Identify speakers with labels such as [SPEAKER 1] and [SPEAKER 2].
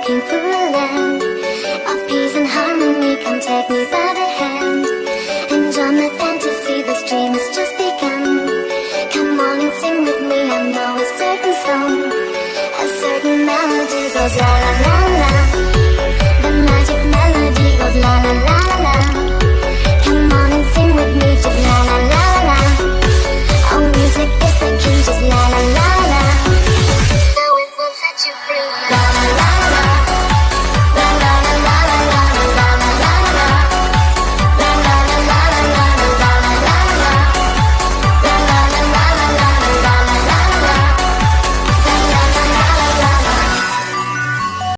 [SPEAKER 1] walking through a land of peace and harmony. Come take me by the hand and join my fantasy. This dream has just begun. Come on and sing with me. I know a certain song, a certain melody goes la la la.